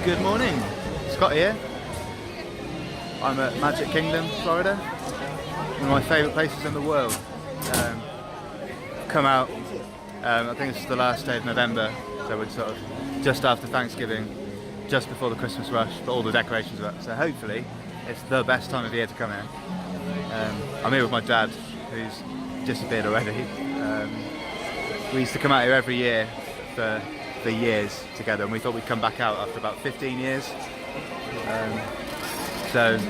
Good morning, Scott here. I'm at Magic Kingdom, Florida. One of my favourite places in the world. Come out, I think it's the last day of November, so we're sort of just after Thanksgiving, just before the Christmas rush, but all the decorations are up. So hopefully it's the best time of year to come here. I'm here with my dad, who's disappeared already. We used to come out here every year for years together, and we thought we'd come back out after about 15 years. So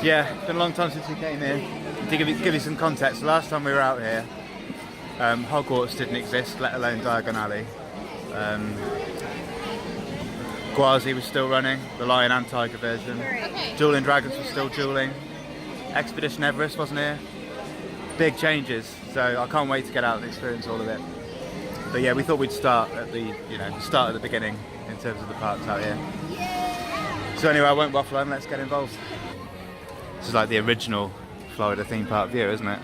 yeah, it's been a long time since we came here. To give you some context, the last time we were out here, Hogwarts didn't exist, let alone Diagon Alley. Gwazi was still running, the Lion and Tiger version. Dueling Dragons was still dueling. Expedition Everest wasn't here. Big changes, so I can't wait to get out and experience all of it. But yeah, we thought we'd start at the start at the beginning in terms of the parks out here. So anyway, I won't waffle on, let's get involved. This is like the original Florida theme park view, isn't it?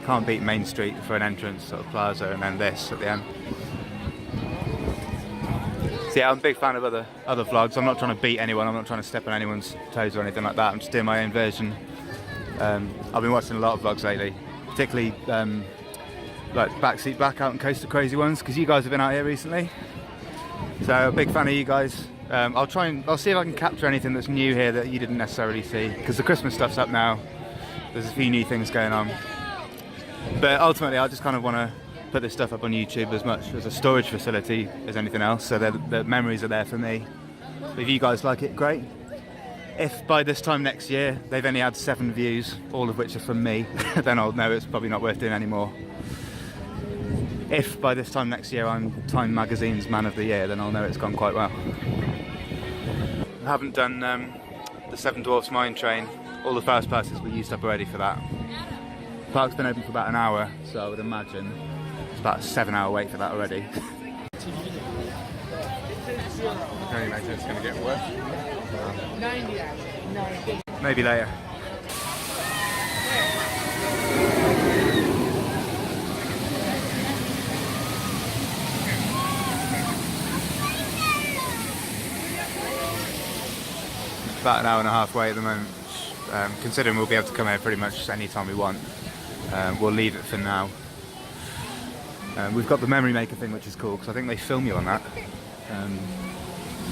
Can't beat Main Street for an entrance, sort of plaza, and then this at the end. So yeah, I'm a big fan of other vlogs. I'm not trying to beat anyone, I'm not trying to step on anyone's toes or anything like that. I'm just doing my own version. I've been watching a lot of vlogs lately, particularly like Backseat Back Out and Coaster Crazy ones, because you guys have been out here recently. So a big fan of you guys. I'll see if I can capture anything that's new here that you didn't necessarily see, because the Christmas stuff's up now. There's a few new things going on. But ultimately I just kind of want to put this stuff up on YouTube as much as a storage facility as anything else, so the memories are there for me. But if you guys like it, great. If by this time next year they've only had 7 views, all of which are from me, then I'll know it's probably not worth doing anymore. If by this time next year I'm Time Magazine's Man of the Year, then I'll know it's gone quite well. I haven't done the Seven Dwarfs Mine Train. All the fast passes were used up already for that. The park's been open for about an hour, so I would imagine it's about a 7-hour wait for that already. I can imagine it's going to get worse. Maybe later. About an hour and a half wait at the moment. Considering we'll be able to come here pretty much any time we want, we'll leave it for now. We've got the memory maker thing, which is cool because I think they film you on that.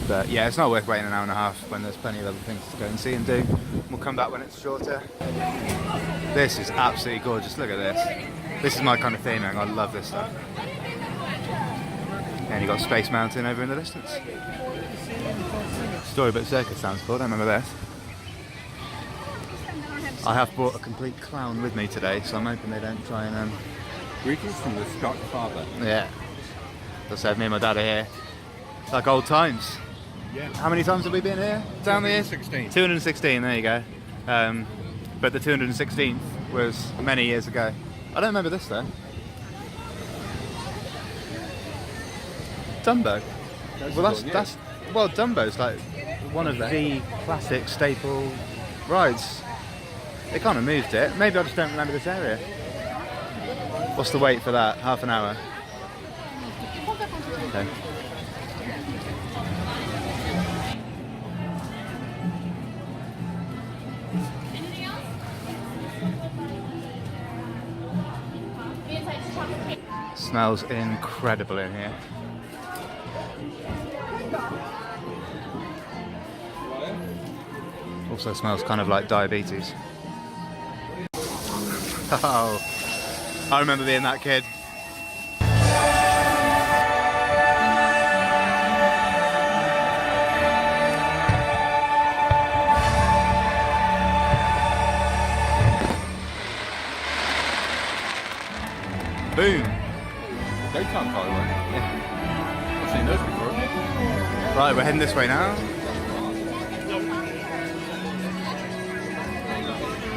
But yeah, it's not worth waiting an hour and a half when there's plenty of other things to go and see and do. We'll come back when it's shorter. This is absolutely gorgeous. Look at this. This is my kind of theming. I love this stuff. And you've got Space Mountain over in the distance. Storybook Circus sounds cool, I don't remember this. I have brought a complete clown with me today, so I'm hoping they don't try and... Greetings from the Scott father. Yeah. Just have me and my dad are here. It's like old times. Yeah. How many times have we been here? Down there? 216. 216, there you go. But the 216th was many years ago. I don't remember this though. Dumbo. Well, that's well, Dumbo's like one of the classic staple rides. They kind of moved it. Maybe I just don't remember this area. What's the wait for that? Half an hour? Okay. Smells incredible in here. Also smells kind of like diabetes. Oh, I remember being that kid. Boom. Daytime fireworks. I've seen those before. Right, we're heading this way now.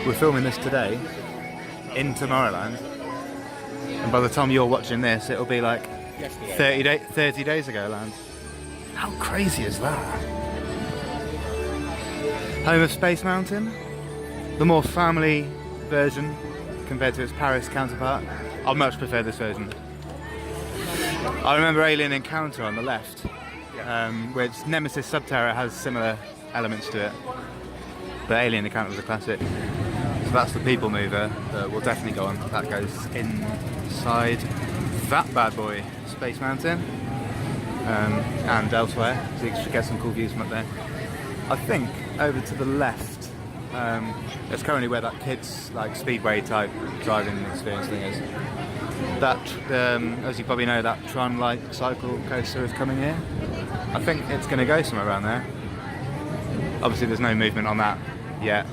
We're filming this today in Tomorrowland, and by the time you're watching this, it'll be like 30 days ago land. How crazy is that? Home of Space Mountain, the more family version compared to its Paris counterpart. I much prefer this version. I remember Alien Encounter on the left. Yeah. which Nemesis Subterra has similar elements to it. But Alien Encounter was a classic. So that's the people mover that we'll definitely go on. That goes inside that bad boy, Space Mountain, and elsewhere, so you can get some cool views from up there. I think over to the left, that's currently where that kids like speedway type driving experience thing is. That, as you probably know, that Tron-like cycle coaster is coming here. I think it's going to go somewhere around there. Obviously there's no movement on that yet.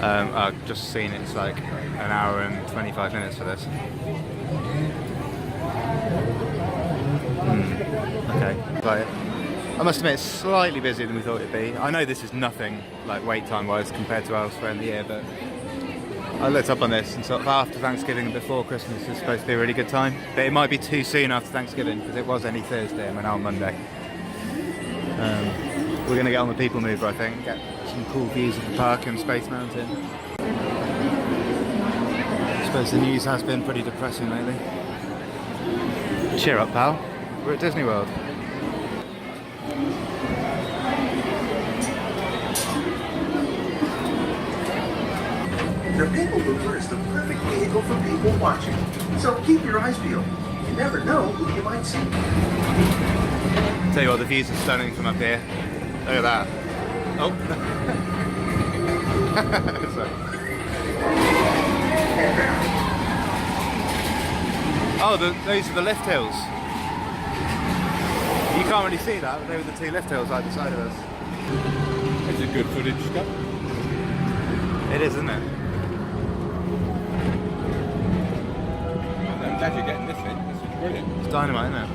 I've just seen it's like an hour and 25 minutes for this. Okay, right. I must admit it's slightly busier than we thought it'd be. I know this is nothing like wait time wise compared to elsewhere in the year, but I looked up on this and sort of after Thanksgiving and before Christmas is supposed to be a really good time. But it might be too soon after Thanksgiving because it was only Thursday and we're now on Monday. We're going to get on the people mover, I think, get some cool views of the park and Space Mountain. I suppose the news has been pretty depressing lately. Cheer up, pal. We're at Disney World. The people mover is the perfect vehicle for people watching. So keep your eyes peeled. You never know who you might see. Tell you what, the views are stunning from up here. Look at that. Oh. Oh, those are the lift hills. You can't really see that, but they were the two lift hills either side of us. It's a good footage stuff. It is, isn't it? I'm glad you're getting this in. This is brilliant. It's dynamite, isn't it?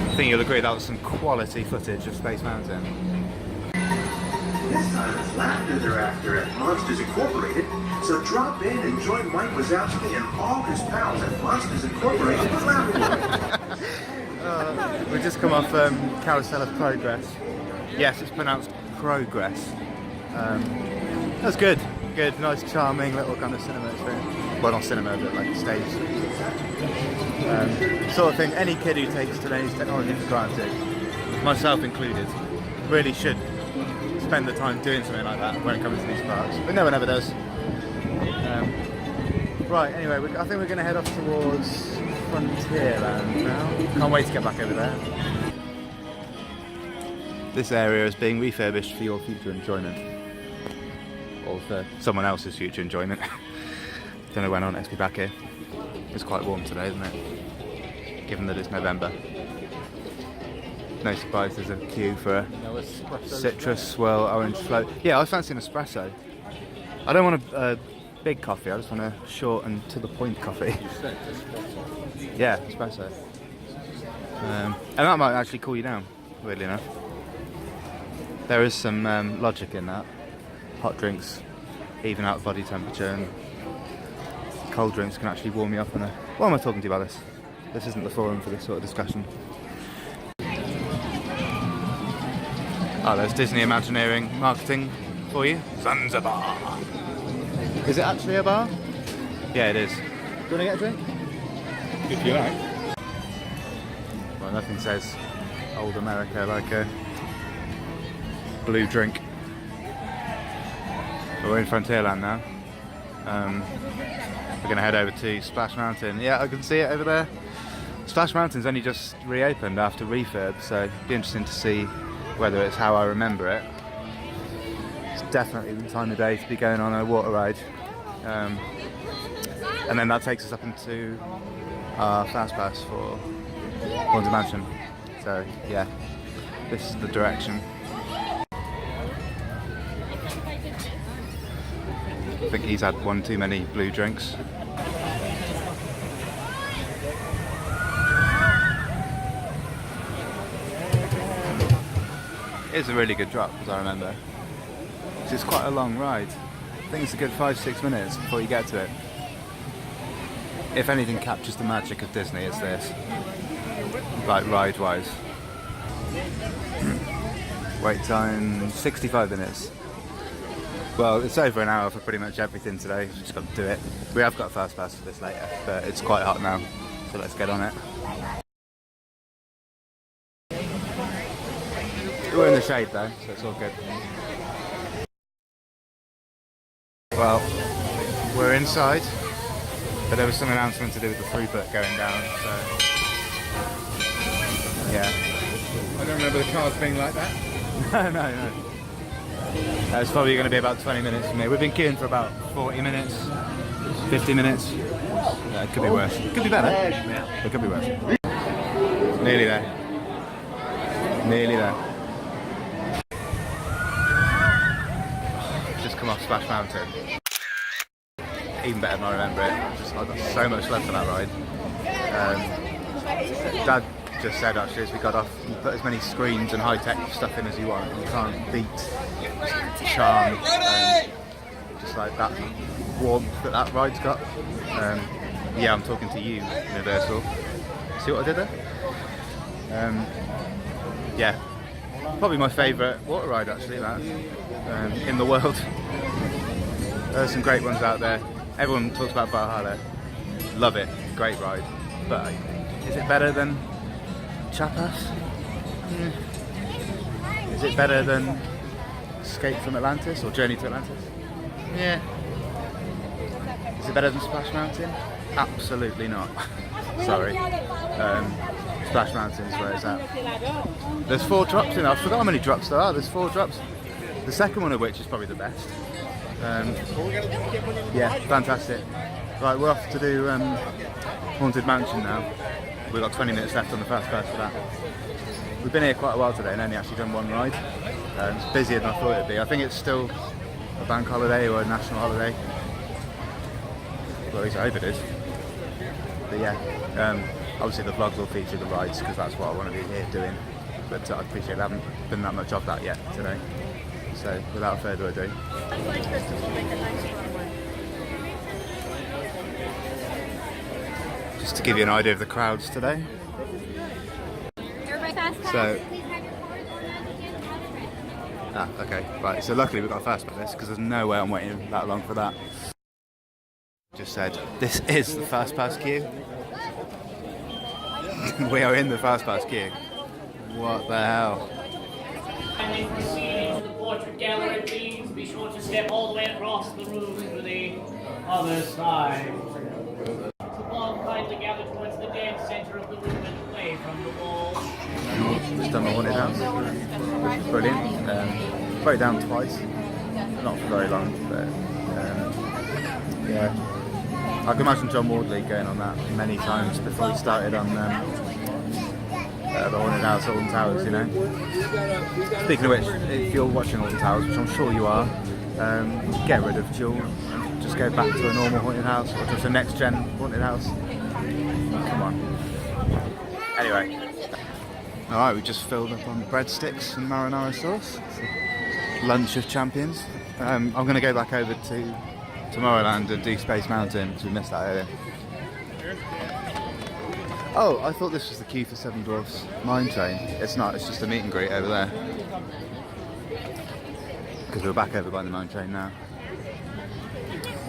I think you'll agree that was some quality footage of Space Mountain. This time it's laughter they're after at Monsters Incorporated. So drop in and join Mike Wazowski and all his pals at Monsters Incorporated for laughter. We've just come off Carousel of Progress. Yes, it's pronounced Progress. That's good. Good, nice, charming little kind of cinema experience. Well, not cinema, but like stage. Sort of thing any kid who takes today's technology for granted, myself included, really should spend the time doing something like that when it comes to these parks. But no one ever does. Right, anyway, I think we're going to head off towards Frontierland now. Can't wait to get back over there. This area is being refurbished for your future enjoyment. Or for someone else's future enjoyment. Don't know when I'll next be back here. It's quite warm today, isn't it? Given that it's November. No surprise there's a queue for a citrus swirl orange float. Yeah, I fancy an espresso. I don't want a big coffee, I just want a short and to the point coffee. Yeah, espresso. And that might actually cool you down, weirdly enough. There is some logic in that. Hot drinks even out body temperature, and cold drinks can actually warm you up on a... Why am I talking to you about this? This isn't the forum for this sort of discussion. Oh, there's Disney Imagineering marketing for you. Zanzibar. Is it actually a bar? Yeah, it is. Do you want to get a drink? If you like. Well, nothing says old America like a blue drink. But we're in Frontierland now. We're going to head over to Splash Mountain. Yeah, I can see it over there. Splash Mountain's only just reopened after refurb, so it'd be interesting to see whether it's how I remember it. It's definitely the time of day to be going on a water ride. And then that takes us up into our fast pass for Haunted Mansion. So yeah, this is the direction. I think he's had one too many blue drinks. It's a really good drop, as I remember. It's quite a long ride. I think it's a good 5-6 minutes before you get to it. If anything captures the magic of Disney, it's this. Like ride-wise. Wait time 65 minutes. Well, it's over an hour for pretty much everything today. We've just got to do it. We have got a fast pass for this later, but it's quite hot now, so let's get on it. We're in the shade though, so it's all good. Well, we're inside, but there was some announcement to do with the throughput going down, so yeah. I don't remember the cars being like that. No. It's probably going to be about 20 minutes from here. We've been queuing for about 40 minutes, 50 minutes. Yeah, it could be worse. It could be better. It could be worse. Nearly there. Nearly there. Just come off Splash Mountain. Even better than I remember it. I've got so much left for that ride. Dad just said actually as we got off, you put as many screens and high-tech stuff in as you want. You can't beat charm, just like that warmth that ride's got. Yeah, I'm talking to you, Universal. See what I did there? Yeah, probably my favourite water ride actually, that in the world. There's some great ones out there. Everyone talks about Valhalla. Love it, great ride. But is it better than Chapas? Is it better than Escape from Atlantis or Journey to Atlantis? Yeah. Is it better than Splash Mountain? Absolutely not. Sorry. Splash Mountain is where it's at. There's 4 drops in. I forgot how many drops there are. There's 4 drops. The second one of which is probably the best. Yeah, fantastic. Right, we're off to do Haunted Mansion now. We've got 20 minutes left on the fast pass for that. We've been here quite a while today and only actually done one ride. It's busier than I thought it'd be. I think it's still a bank holiday or a national holiday. Well, at least I hope it is. But yeah, obviously the vlogs will feature the rides because that's what I want to be here doing. But I appreciate I haven't been that much of that yet today. So without further ado. Just to give you an idea of the crowds today. So, okay, right. So luckily we've got a fast pass because there's no way I'm waiting that long for that. Just said, this is the fast pass queue. We are in the fast pass queue. What the hell? And proceeding to the portrait gallery, please be sure to step all the way across the room to the other side. All kindly gather towards the dead center of the room and away from the wall. Just done the haunted house. Brilliant. Put it down twice. Not for very long, but yeah. I can imagine John Wardley going on that many times before he started on the haunted house, Alton Towers, you know. Speaking of which, if you're watching Alton Towers, which I'm sure you are, get rid of Jewel. Just go back to a normal haunted house or just a next gen haunted house. Come on. Anyway. Alright, we just filled up on breadsticks and marinara sauce. Lunch of champions. I'm going to go back over to Tomorrowland and do Space Mountain because we missed that earlier. Oh, I thought this was the queue for Seven Dwarfs Mine Train. It's not, it's just a meet and greet over there. Because we're back over by the mine train now.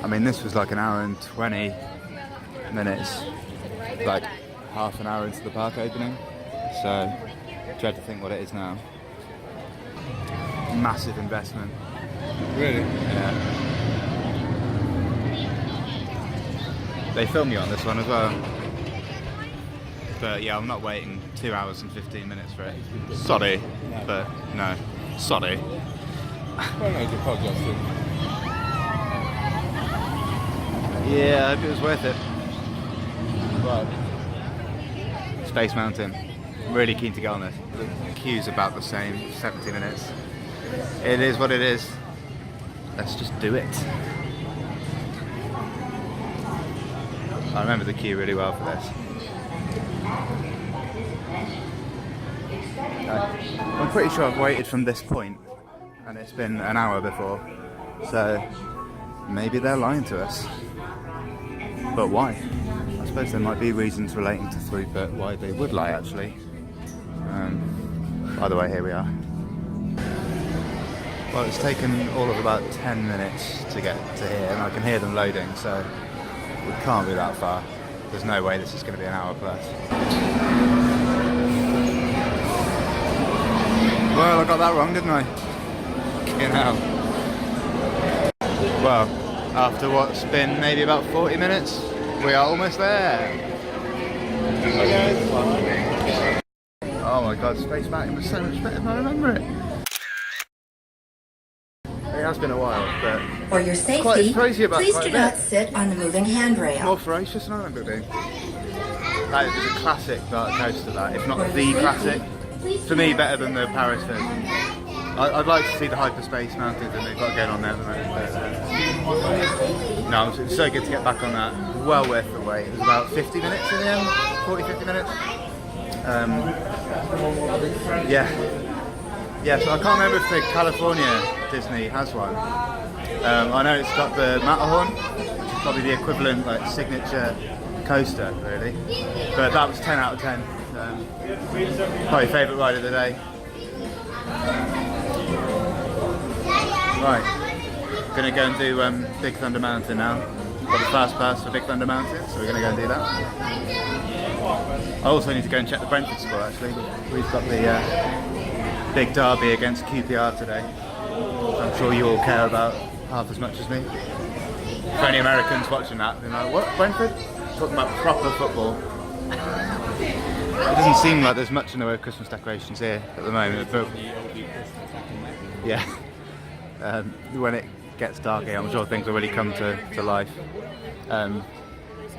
I mean, this was like an hour and 20 minutes, like half an hour into the park opening. So, dread to think what it is now. Massive investment. Really? Yeah. They filmed me on this one as well. But yeah, I'm not waiting 2 hours and 15 minutes for it. Sorry, but no. Sorry. Well, no, you're podcasting. Yeah, I hope it was worth it. Right. Space Mountain. I'm really keen to get on this. The queue's about the same, 70 minutes. It is what it is. Let's just do it. I remember the queue really well for this. I'm pretty sure I've waited from this point and it's been an hour before. So maybe they're lying to us. But why? I suppose there might be reasons relating to throughput why they would lie actually. By the way, here we are. Well, it's taken all of about 10 minutes to get to here and I can hear them loading, so we can't be that far. There's no way this is going to be an hour plus. Well, I got that wrong, didn't I? Fucking hell. Well, after what's been maybe about 40 minutes, we are almost there. Oh my god, Space Mountain was so much better than I remember it. It has been a while, but For your quite safety, crazy about please quite do a bit. not sit on the moving handrail. More ferocious than I remember it being. That is a classic dark coaster, that, if not For the your classic. safety, please For do me, not better sit than the Paris version. I'd like to see the Hyperspace Mountain that they've got going on there at the moment. But, no, it's so good to get back on that. Well worth the wait. It was about 50 minutes in the end, 40, 50 minutes. Yeah, so I can't remember if the California Disney has one. I know it's got the Matterhorn, which is probably the equivalent like signature coaster, really. But that was 10 out of 10. Probably favourite ride of the day. Right, gonna go and do Big Thunder Mountain now. Got the fast pass for Big Thunder Mountain, so we're gonna go and do that. I also need to go and check the Brentford score actually. We've got the big derby against QPR today. I'm sure you all care about half as much as me. For any Americans watching that, they're like, what, Brentford? Talking about proper football. It doesn't seem like there's much in the way of Christmas decorations here at the moment, but yeah. When it gets dark here, I'm sure things will really come to life.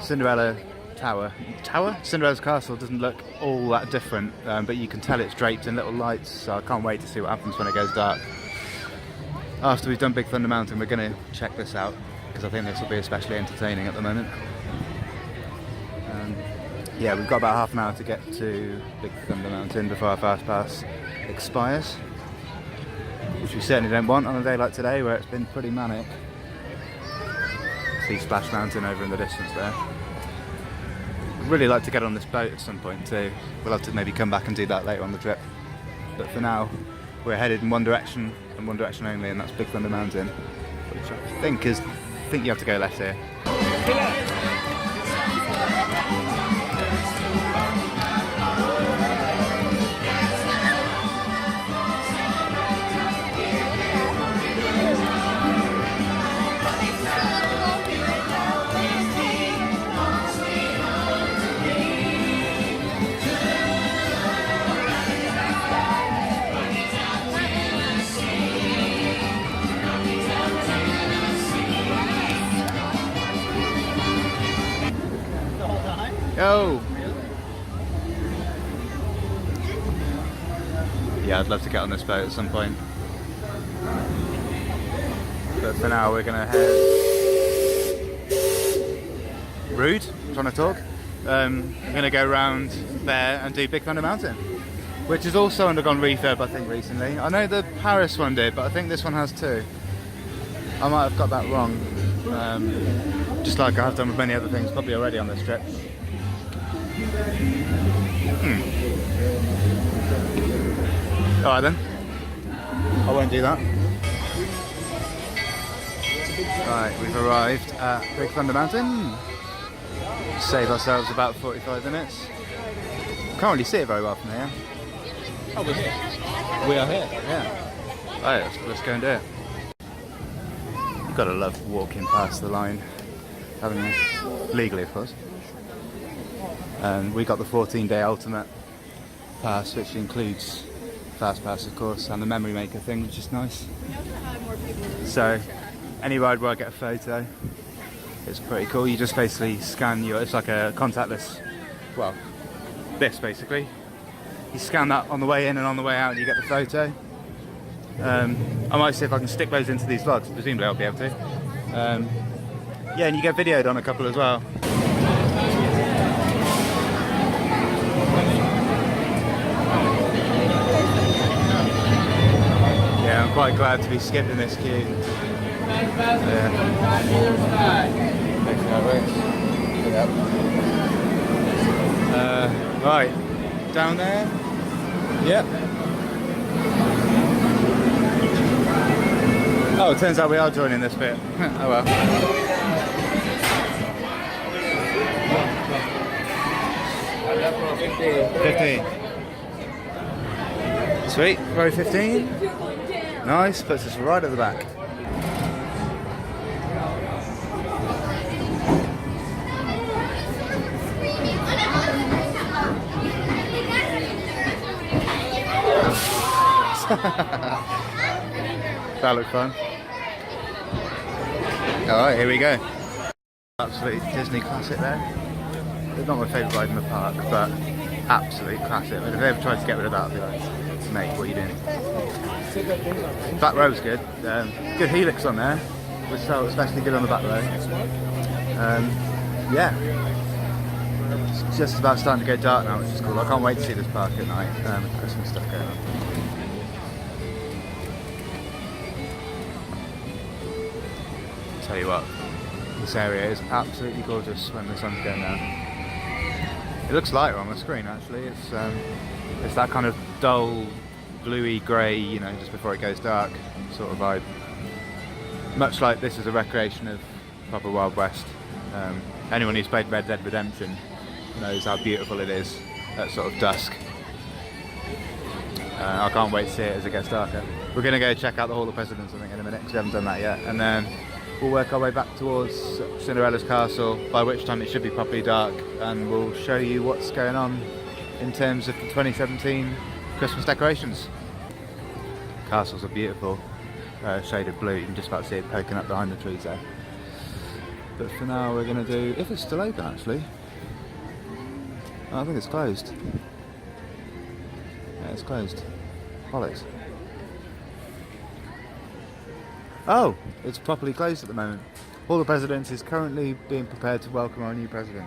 Cinderella Cinderellas Castle doesn't look all that different, but you can tell it's draped in little lights, so I can't wait to see what happens when it goes dark. After we've done Big Thunder Mountain, we're going to check this out, because I think this will be especially entertaining at the moment. Yeah, we've got about half an hour to get to Big Thunder Mountain before our fast pass expires, which we certainly don't want on a day like today where it's been pretty manic. See Splash Mountain over in the distance there. I'd really like to get on this boat at some point too. We'll have to maybe come back and do that later on the trip. But for now, we're headed in one direction and one direction only, and that's Big Thunder Mountain, which I think you have to go left here. Go! Yeah, I'd love to get on this boat at some point. But for now, we're gonna head. Rude? Trying to talk? We're gonna go round there and do Big Thunder Mountain, which has also undergone refurb, I think, recently. I know the Paris one did, but I think this one has too. I might have got that wrong. Just like I have done with many other things, probably already on this trip. Alright then, I won't do that. Right, we've arrived at Big Thunder Mountain. Save ourselves about 45 minutes. Can't really see it very well from here. Oh, we're here. We are here. Yeah. Alright, let's go and do it. You've got to love walking past the line, haven't you? Legally, of course. And we got the 14-day ultimate pass, which includes fast pass, of course, and the memory maker thing, which is nice. So any ride where I get a photo, it's pretty cool. You just basically scan it's like a contactless, well, this basically. You scan that on the way in and on the way out and you get the photo. I might see if I can stick those into these vlogs, presumably I'll be able to. Yeah, and you get videoed on a couple as well. Yeah, I'm quite glad to be skipping this queue. Right, down there? Yep. Oh, it turns out we are joining this bit. Oh well. 50. Sweet, row 15. Nice, puts us right at the back. That looked fun. Alright, here we go. Absolute Disney classic there. It's not my favourite ride in the park, but absolute classic. I mean, if they ever tried to get rid of that, I'd be like, mate, what are you doing? Back row's good. Good helix on there, which felt especially good on the back row. Yeah. It's just about starting to go dark now, which is cool. I can't wait to see this park at night. Christmas stuff going on. Tell you what, this area is absolutely gorgeous when the sun's going down. It looks lighter on the screen actually. It's that kind of dull, bluey grey, you know, just before it goes dark sort of vibe. Much like this is a recreation of proper Wild West. Anyone who's played Red Dead Redemption knows how beautiful it is at sort of dusk. I can't wait to see it as it gets darker. We're going to go check out the Hall of Presidents, I think, in a minute, because we haven't done that yet. And then we'll work our way back towards Cinderellas Castle, by which time it should be properly dark, and we'll show you what's going on in terms of the 2017 Christmas decorations. Castles are beautiful, shaded blue. You can just about see it poking up behind the trees there. But for now we're going to do, if it's still open actually. Oh, I think it's closed. Yeah, it's closed. Bollocks. Oh, it's properly closed at the moment. Hall of Presidents is currently being prepared to welcome our new president.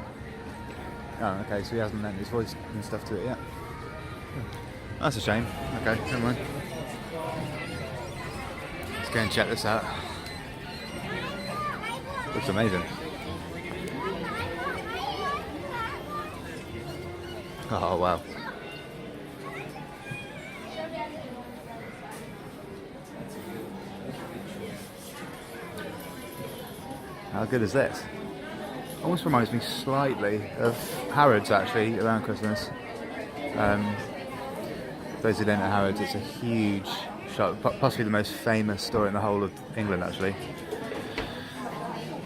Oh, okay, so he hasn't lent his voice and stuff to it yet. That's a shame. Okay, never mind. Let's go and check this out. Looks amazing. Oh, wow. How good is this? Almost reminds me slightly of Harrods actually around Christmas. Those who don't know Harrods, it's a huge shop, possibly the most famous store in the whole of England actually.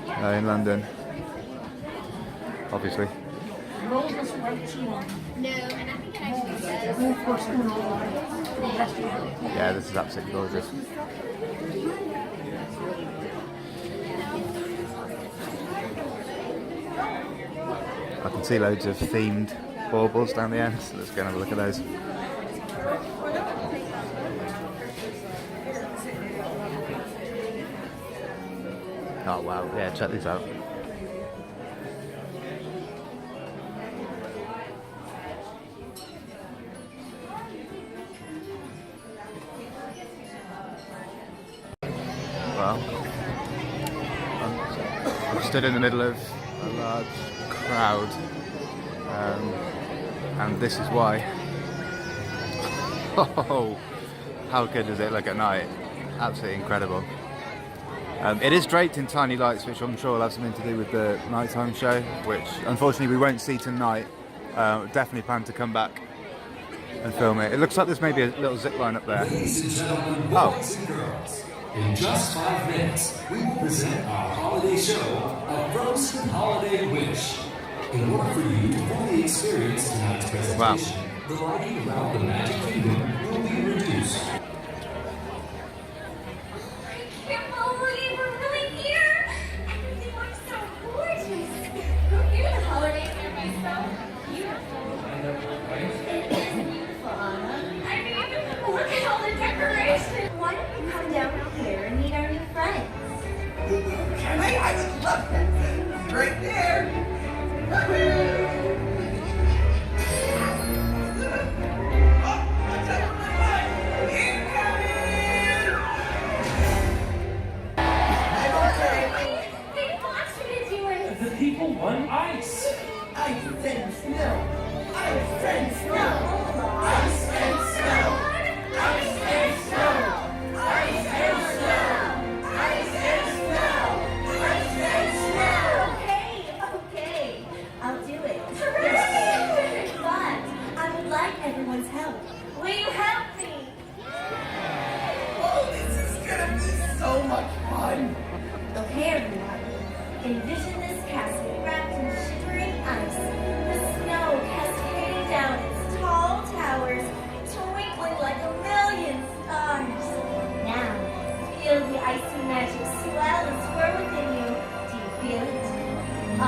In London, obviously. No, and I think it actually says. Yeah, this is absolutely gorgeous. I can see loads of themed baubles down the end, so let's go and have a look at those. Oh wow, yeah, check these out. Well, I'm stood in the middle of a large crowd, and this is why. Oh, how good does it look at night? Absolutely incredible. It is draped in tiny lights, which I'm sure will have something to do with the nighttime show, which unfortunately we won't see tonight. Definitely plan to come back and film it. It looks like there's maybe a little zip line up there. Ladies and gentlemen, boys and girls, in just 5 minutes, we will present our holiday show, A Frozen Holiday Wish. In order for you to fully experience tonight's presentation, the lighting around the Magic Kingdom will be reduced. Why don't you come down here and meet our new friends? Can I would love that. Right there. They want you to do it. The people want ice. Ice and snow. Ice and snow. Ice and snow. Ice and snow. Ice and snow. Ice and snow. Ice and snow. Okay. I'll do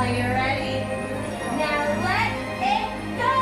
Are you ready? Now let it go!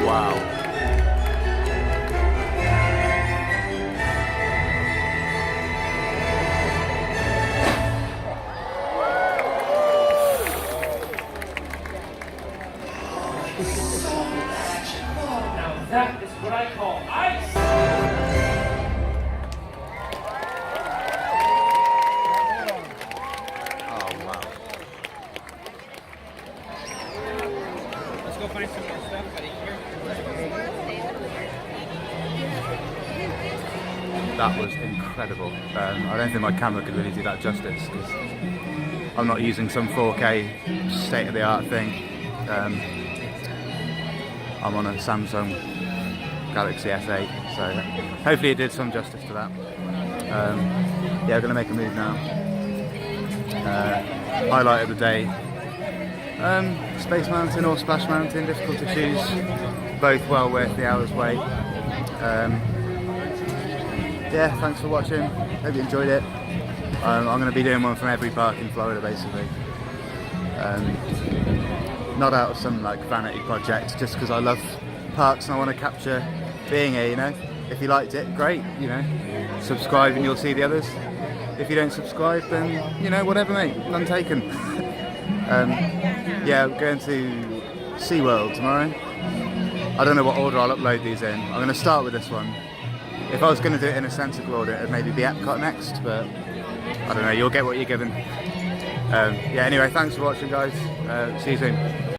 Wow. Now that is what I call ice! Oh, wow. Let's go find some more stuff, buddy. That was incredible. I don't think my camera could really do that justice because I'm not using some 4K state-of-the-art thing. I'm on a Samsung Galaxy S8, so hopefully it did some justice to that. Yeah, we're going to make a move now. Highlight of the day. Space Mountain or Splash Mountain, difficult to choose. Both well worth the hour's wait. Yeah, thanks for watching. Hope you enjoyed it. I'm going to be doing one from every park in Florida, basically. Not out of some like vanity project, just because I love parks and I want to capture being here. You know, if you liked it, great. You know, subscribe and you'll see the others. If you don't subscribe, then you know, whatever, mate. None taken. Yeah, I'm going to SeaWorld tomorrow. I don't know what order I'll upload these in. I'm going to start with this one. If I was going to do it in a sensible order, it'd maybe be Epcot next, but I don't know, you'll get what you're given. Yeah, anyway, thanks for watching, guys. See you soon.